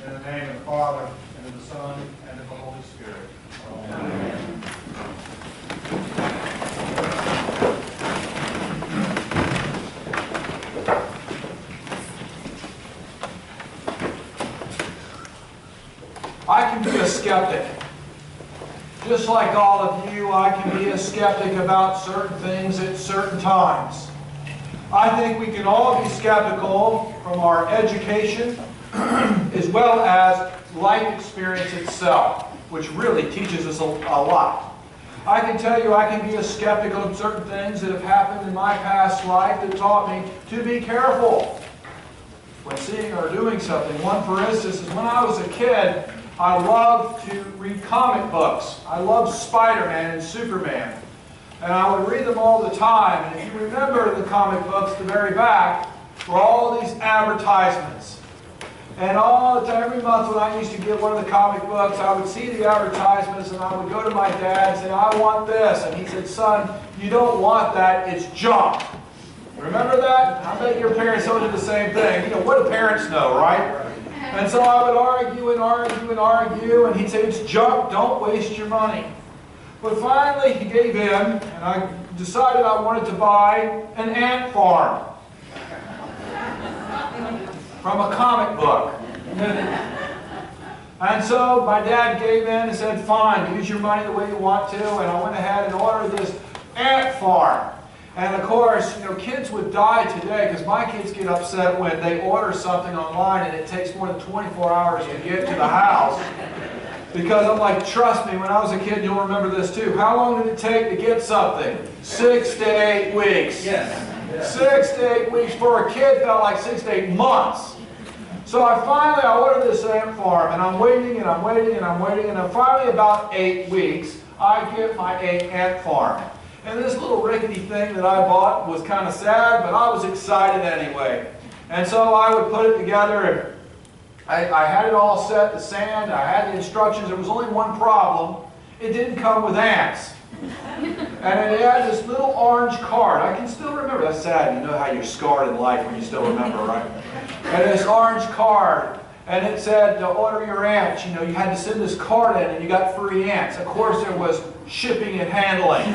In the name of the Father, and of the Son, and of the Holy Spirit. Amen. I can be a skeptic. Just like all of you, I can be a skeptic about certain things at certain times. I think we can all be skeptical from our education as well as life experience itself, which really teaches us a lot. I can tell you I can be a skeptic of certain things that have happened in my past life that taught me to be careful when seeing or doing something. One, for instance, is when I was a kid, I loved to read comic books. I loved Spider-Man and Superman. And I would read them all the time. And if you remember the comic books, the very back were all these advertisements. And all the time, every month when I used to get one of the comic books, I would see the advertisements and I would go to my dad and say, I want this. And he said, son, you don't want that, it's junk. Remember that? I bet your parents told you the same thing. You know, what do parents know, right? And so I would argue and argue and argue, and he'd say, it's junk, don't waste your money. But finally he gave in, and I decided I wanted to buy an ant farm from a comic book. And so my dad gave in and said, fine, use your money the way you want to, and I went ahead and ordered this ant farm. And of course, you know, kids would die today because my kids get upset when they order something online and it takes more than 24 hours to get to the house. Because I'm like, trust me, when I was a kid, you'll remember this too. How long did it take to get something? 6 to 8 weeks. Yes. 6 to 8 weeks for a kid felt like 6 to 8 months. So I ordered this ant farm, and I'm waiting and I'm waiting and I'm waiting, and then finally about 8 weeks, I get my ant farm. And this little rickety thing that I bought was kind of sad, but I was excited anyway. And so I would put it together, and I had it all set, the sand, I had the instructions. There was only one problem. It didn't come with ants. And it had this little orange card. I can still remember. That's sad. You know how you're scarred in life when you still remember, right? And this orange card. And it said, to order your ants, you know, you had to send this card in and you got free ants. Of course, there was shipping and handling.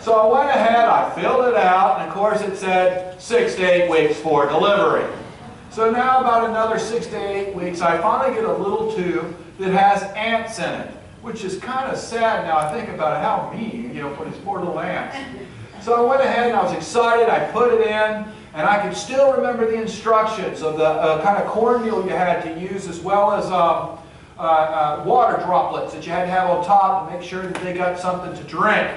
So I went ahead, I filled it out, and of course it said 6 to 8 weeks for delivery. So now about another 6 to 8 weeks, I finally get a little tube that has ants in it, which is kind of sad now I think about it, how mean, you know, for these poor little ants. So I went ahead and I was excited, I put it in, and I can still remember the instructions of the kind of cornmeal you had to use, as well as water droplets that you had to have on top to make sure that they got something to drink.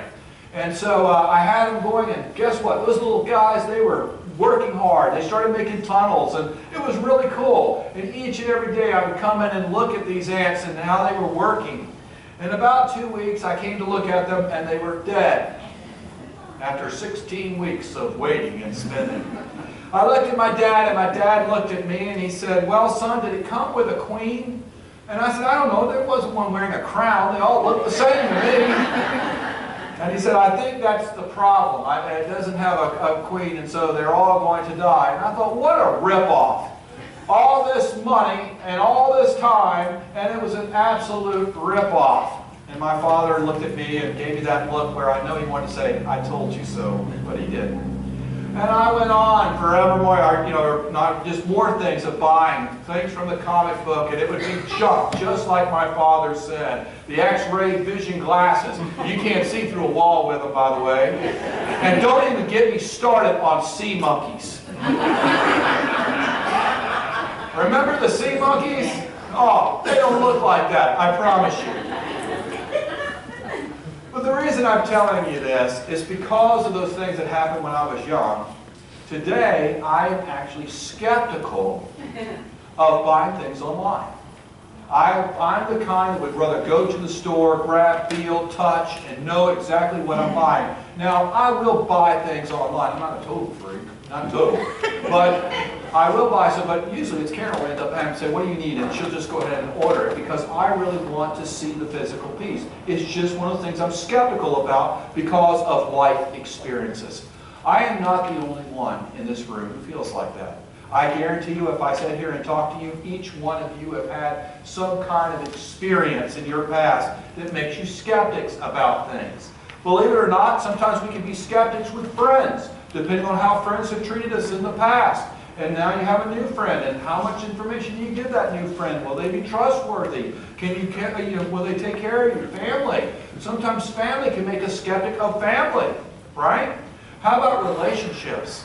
And so I had them going, and guess what? Those little guys, they were working hard. They started making tunnels, and it was really cool. And each and every day I would come in and look at these ants and how they were working. In about 2 weeks, I came to look at them, and they were dead. After 16 weeks of waiting and spinning. I looked at my dad, and my dad looked at me, and he said, well, son, did it come with a queen? And I said, I don't know. There wasn't one wearing a crown. They all looked the same to me. And he said, I think that's the problem. It doesn't have a queen, and so they're all going to die. And I thought, what a ripoff. All this money and all this time, and it was an absolute ripoff. And my father looked at me and gave me that look where I know he wanted to say, I told you so, but he didn't. And I went on forevermore, you know, not just more things of buying things from the comic book, and it would be junk, just like my father said. The X-ray vision glasses. You can't see through a wall with them, by the way. And don't even get me started on sea monkeys. Remember the sea monkeys? Oh, they don't look like that, I promise you. But the reason I'm telling you this is because of those things that happened when I was young. Today, I am actually skeptical of buying things online. I'm the kind that would rather go to the store, grab, feel, touch, and know exactly what I'm buying. Now, I will buy things online. I'm not a total freak. Not total. But I will buy some, but usually it's Karen will end up and say, what do you need? And she'll just go ahead and order it because I really want to see the physical piece. It's just one of the things I'm skeptical about because of life experiences. I am not the only one in this room who feels like that. I guarantee you, if I sat here and talked to you, each one of you have had some kind of experience in your past that makes you skeptics about things. Believe it or not, sometimes we can be skeptics with friends, depending on how friends have treated us in the past. And now you have a new friend, and how much information do you give that new friend? Will they be trustworthy? Will they take care of your family? Sometimes family can make us skeptic of family, right? How about relationships?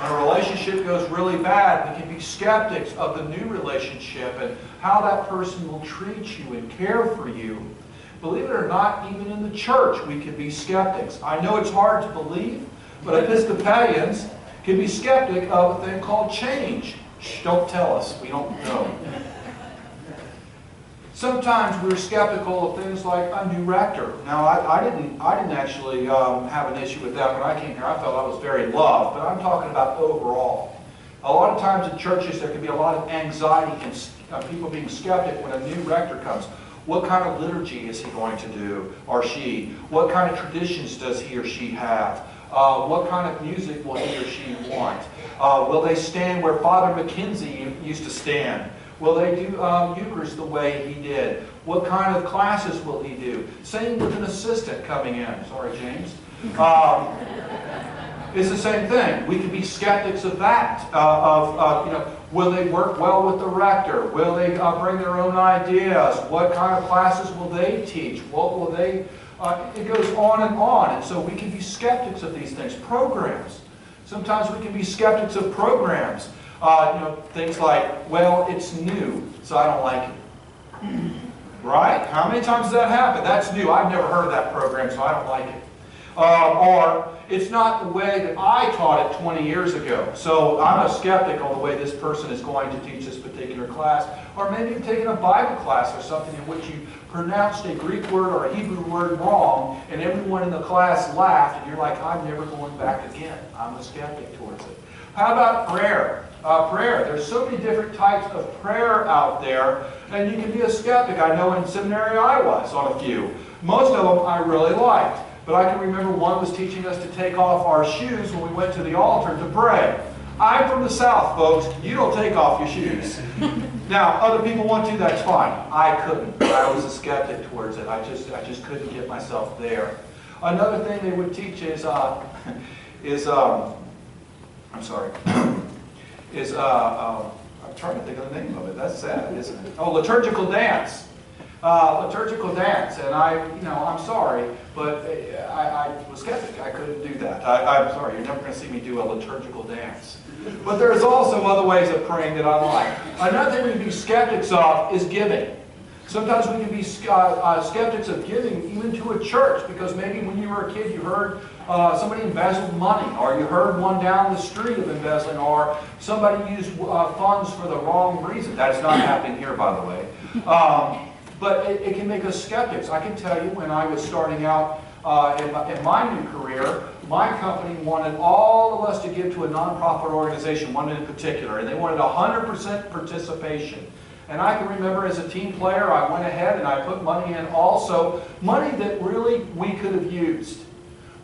When a relationship goes really bad, we can be skeptics of the new relationship and how that person will treat you and care for you. Believe it or not, even in the church, we can be skeptics. I know it's hard to believe, but Episcopalians can be skeptic of a thing called change. Shh, don't tell us. We don't know. Sometimes we're skeptical of things like a new rector. Now, I didn't actually have an issue with that when I came here. I felt I was very loved, but I'm talking about overall. A lot of times in churches there can be a lot of anxiety and people being skeptic when a new rector comes. What kind of liturgy is he going to do, or she? What kind of traditions does he or she have? What kind of music will he or she want? Will they stand where Father McKenzie used to stand? Will they do Eucharist the way he did? What kind of classes will he do? Same with an assistant coming in. Sorry, James. It's the same thing. We can be skeptics of that. Will they work well with the rector? Will they bring their own ideas? What kind of classes will they teach? What will they... it goes on and on. And so we can be skeptics of these things. Programs. Sometimes we can be skeptics of programs. Things like, well, it's new, so I don't like it. Right? How many times does that happen? That's new. I've never heard of that program, so I don't like it. Or it's not the way that I taught it 20 years ago. So I'm a skeptic on the way this person is going to teach this particular class. Or maybe you've taken a Bible class or something in which you pronounced a Greek word or a Hebrew word wrong, and everyone in the class laughed, and you're like, I'm never going back again. I'm a skeptic towards it. How about prayer? Prayer. There's so many different types of prayer out there, and you can be a skeptic. I know in seminary I was on a few. Most of them I really liked. But I can remember one was teaching us to take off our shoes when we went to the altar to pray. I'm from the South, folks. You don't take off your shoes. Now, other people want to, that's fine. I couldn't. I was a skeptic towards it. I just couldn't get myself there. Another thing they would teach is I'm trying to think of the name of it. That's sad, isn't it? Oh, liturgical dance. Liturgical dance, and I'm sorry, but I was skeptic. I couldn't do that. I'm sorry, you're never going to see me do a liturgical dance. But there's also other ways of praying that I like. Another thing we can be skeptics of is giving. Sometimes we can be skeptics of giving even to a church, because maybe when you were a kid you heard somebody embezzled money, or you heard one down the street of embezzling, or somebody used funds for the wrong reason. That is not happening here, by the way. But it can make us skeptics. I can tell you, when I was starting out in my new career, my company wanted all of us to give to a nonprofit organization, one in particular, and they wanted 100% participation. And I can remember as a team player, I went ahead and I put money in also, money that really we could have used.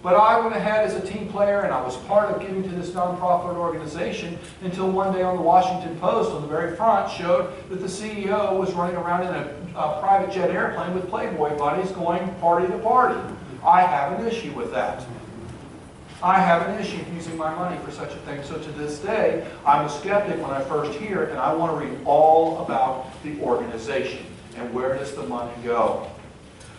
But I went ahead as a team player, and I was part of giving to this nonprofit organization until one day on the Washington Post, on the very front, showed that the CEO was running around in a private jet airplane with Playboy buddies going party to party. I have an issue with that. I have an issue using my money for such a thing. So to this day, I'm a skeptic when I first hear it, and I want to read all about the organization and where does the money go.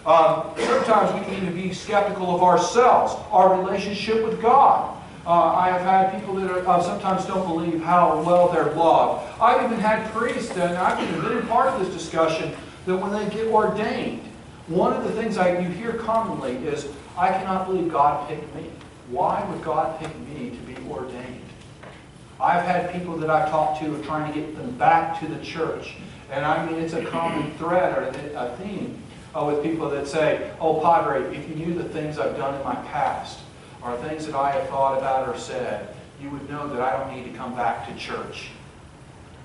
Sometimes we can even be skeptical of ourselves, our relationship with God. I have had people that sometimes don't believe how well they're loved. I've even had priests, and I've even been a part of this discussion, that when they get ordained, one of the things you hear commonly is, I cannot believe God picked me. Why would God pick me to be ordained? I've had people that I've talked to trying to get them back to the church. And I mean, it's a common thread or a theme with people that say, oh, Padre, if you knew the things I've done in my past, or things that I have thought about or said, you would know that I don't need to come back to church.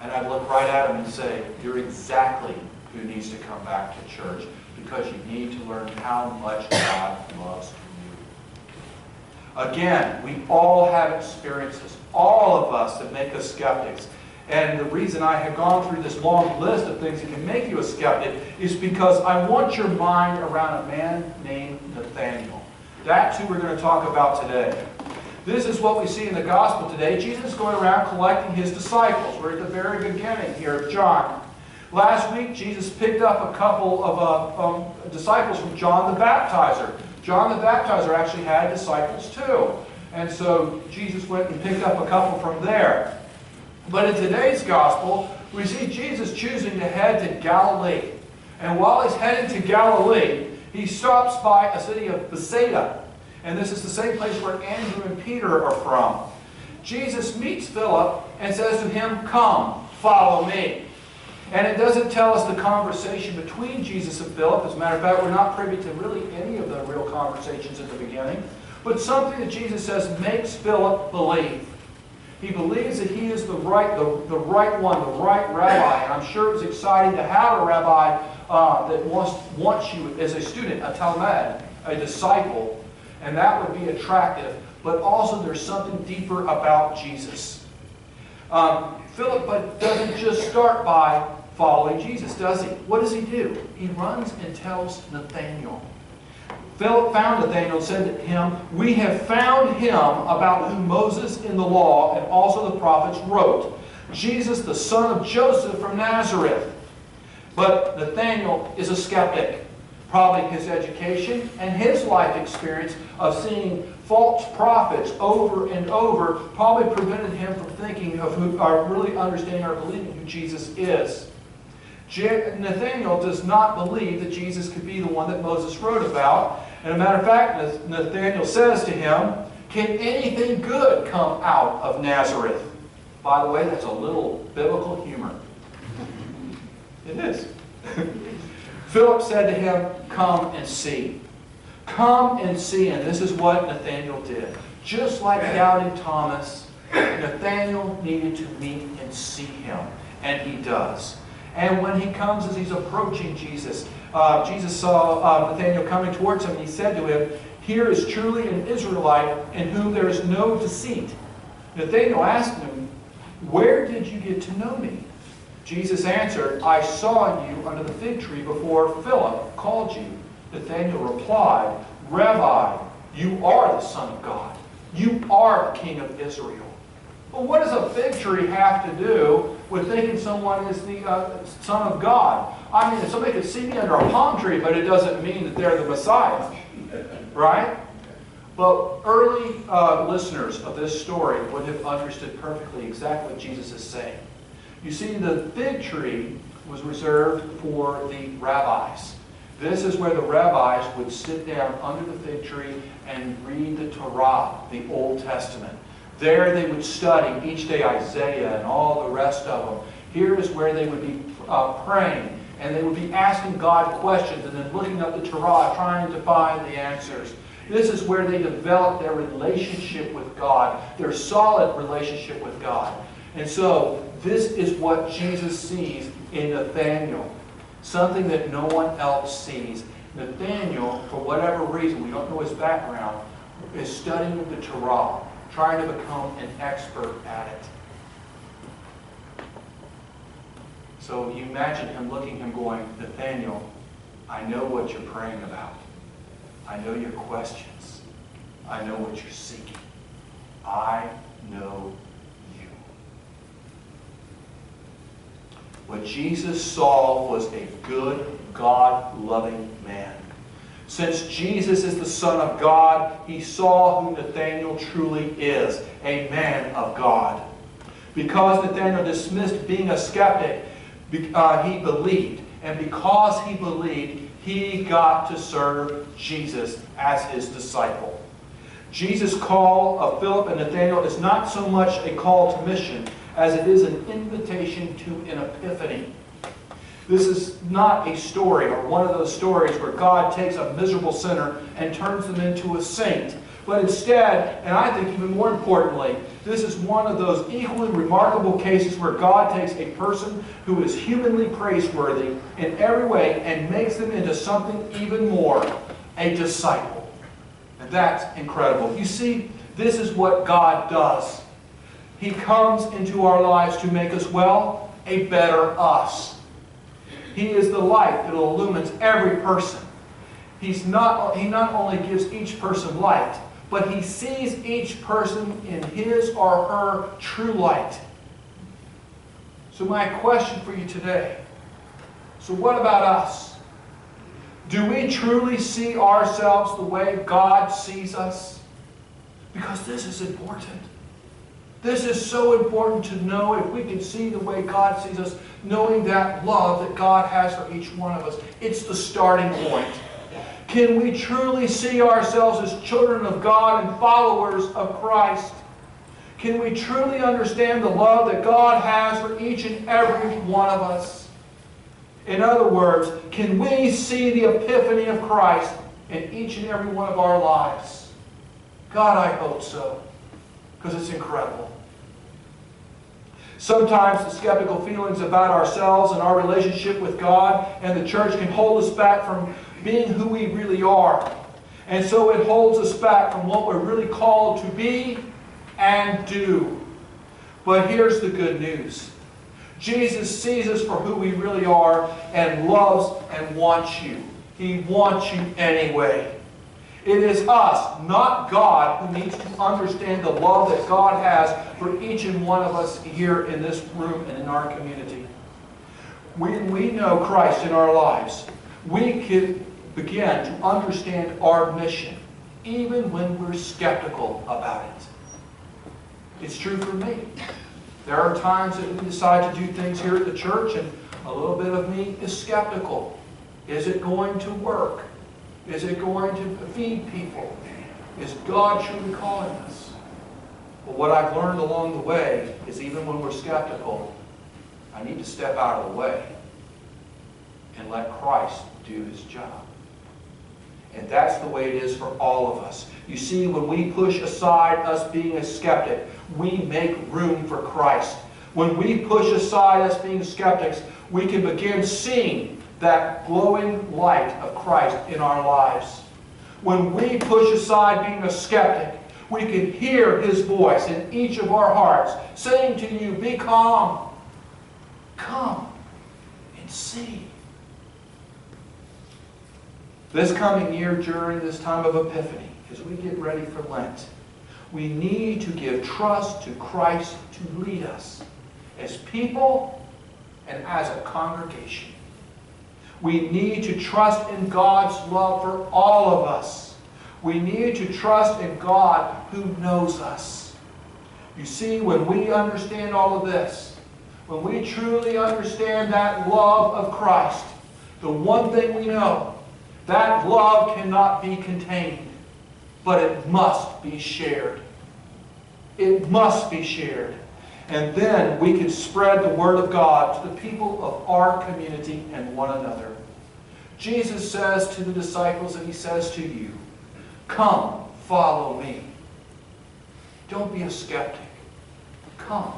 And I'd look right at them and say, you're exactly who needs to come back to church, because you need to learn how much God loves you. Again, we all have experiences, all of us, that make us skeptics. And the reason I have gone through this long list of things that can make you a skeptic is because I want your mind around a man named Nathaniel. That's who we're going to talk about today. This is what we see in the gospel today. Jesus is going around collecting his disciples. We're at the very beginning here of John. Last week, Jesus picked up a couple of disciples from John the Baptizer. John the Baptizer actually had disciples too. And so Jesus went and picked up a couple from there. But in today's gospel, we see Jesus choosing to head to Galilee. And while he's heading to Galilee, he stops by a city of Bethsaida. And this is the same place where Andrew and Peter are from. Jesus meets Philip and says to him, "Come, follow me." And it doesn't tell us the conversation between Jesus and Philip. As a matter of fact, we're not privy to really any of the real conversations at the beginning. But something that Jesus says makes Philip believe. He believes that he is the right one, the right rabbi. And I'm sure it was exciting to have a rabbi that wants you as a student, a talmud, a disciple. And that would be attractive. But also there's something deeper about Jesus. Philip doesn't just start by following Jesus, does he? What does he do? He runs and tells Nathanael. Philip found Nathanael and said to him, "We have found him about whom Moses in the law and also the prophets wrote, Jesus the son of Joseph from Nazareth." But Nathanael is a skeptic. Probably his education and his life experience of seeing false prophets over and over probably prevented him from thinking of really understanding or believing who Jesus is. Nathanael does not believe that Jesus could be the one that Moses wrote about. And as a matter of fact, Nathanael says to him, "Can anything good come out of Nazareth?" By the way, that's a little biblical humor. It is. Philip said to him, "Come and see." Come and see. And this is what Nathanael did. Just like doubting Thomas, Nathanael needed to meet and see him. And he does. And when he comes, as he's approaching Jesus, Jesus saw Nathanael coming towards him, and he said to him, "Here is truly an Israelite in whom there is no deceit." Nathanael asked him, "Where did you get to know me?" Jesus answered, "I saw you under the fig tree before Philip called you." Nathanael replied, "Rabbi, you are the Son of God. You are the King of Israel." Well, what does a fig tree have to do with thinking someone is the Son of God? I mean, somebody could see me under a palm tree, but it doesn't mean that they're the Messiah. Right? But early listeners of this story would have understood perfectly exactly what Jesus is saying. You see, the fig tree was reserved for the rabbis. This is where the rabbis would sit down under the fig tree and read the Torah, the Old Testament. There they would study each day Isaiah and all the rest of them. Here is where they would be praying, and they would be asking God questions and then looking up the Torah, trying to find the answers. This is where they developed their relationship with God, their solid relationship with God. And so, this is what Jesus sees in Nathanael. Something that no one else sees. Nathanael, for whatever reason, we don't know his background, is studying the Torah, trying to become an expert at it. So you imagine him looking at him going, "Nathanael, I know what you're praying about. I know your questions. I know what you're seeking. I know you." What Jesus saw was a good, God-loving man. Since Jesus is the Son of God, he saw who Nathanael truly is, a man of God. Because Nathanael dismissed being a skeptic, he believed. And because he believed, he got to serve Jesus as his disciple. Jesus' call of Philip and Nathanael is not so much a call to mission as it is an invitation to an epiphany. This is not a story or one of those stories where God takes a miserable sinner and turns them into a saint. But instead, and I think even more importantly, this is one of those equally remarkable cases where God takes a person who is humanly praiseworthy in every way and makes them into something even more, a disciple. And that's incredible. You see, this is what God does. He comes into our lives to make us, well, a better us. He is the light that illumines every person. He not only gives each person light, but He sees each person in his or her true light. So my question for you today, so what about us? Do we truly see ourselves the way God sees us? Because this is important. This is so important to know if we can see the way God sees us, knowing that love that God has for each one of us. It's the starting point. Can we truly see ourselves as children of God and followers of Christ? Can we truly understand the love that God has for each and every one of us? In other words, can we see the epiphany of Christ in each and every one of our lives? God, I hope so, because it's incredible. Sometimes the skeptical feelings about ourselves and our relationship with God and the church can hold us back from being who we really are. And so it holds us back from what we're really called to be and do. But here's the good news. Jesus sees us for who we really are and loves and wants you. He wants you anyway. It is us, not God, who needs to understand the love that God has for each and one of us here in this room and in our community. When we know Christ in our lives, we can begin to understand our mission, even when we're skeptical about it. It's true for me. There are times that we decide to do things here at the church, and a little bit of me is skeptical. Is it going to work? Is it going to feed people? Is God truly calling us? But what I've learned along the way is even when we're skeptical, I need to step out of the way and let Christ do His job. And that's the way it is for all of us. You see, when we push aside us being a skeptic, we make room for Christ. When we push aside us being skeptics, we can begin seeing that glowing light of Christ in our lives. When we push aside being a skeptic, we can hear His voice in each of our hearts saying to you, be calm. Come and see. This coming year during this time of Epiphany, as we get ready for Lent, we need to give trust to Christ to lead us as people and as a congregation. We need to trust in God's love for all of us. We need to trust in God who knows us. You see, when we understand all of this, when we truly understand that love of Christ, the one thing we know, that love cannot be contained, but it must be shared. It must be shared. And then we can spread the Word of God to the people of our community and one another. Jesus says to the disciples, and He says to you, come, follow me. Don't be a skeptic. Come.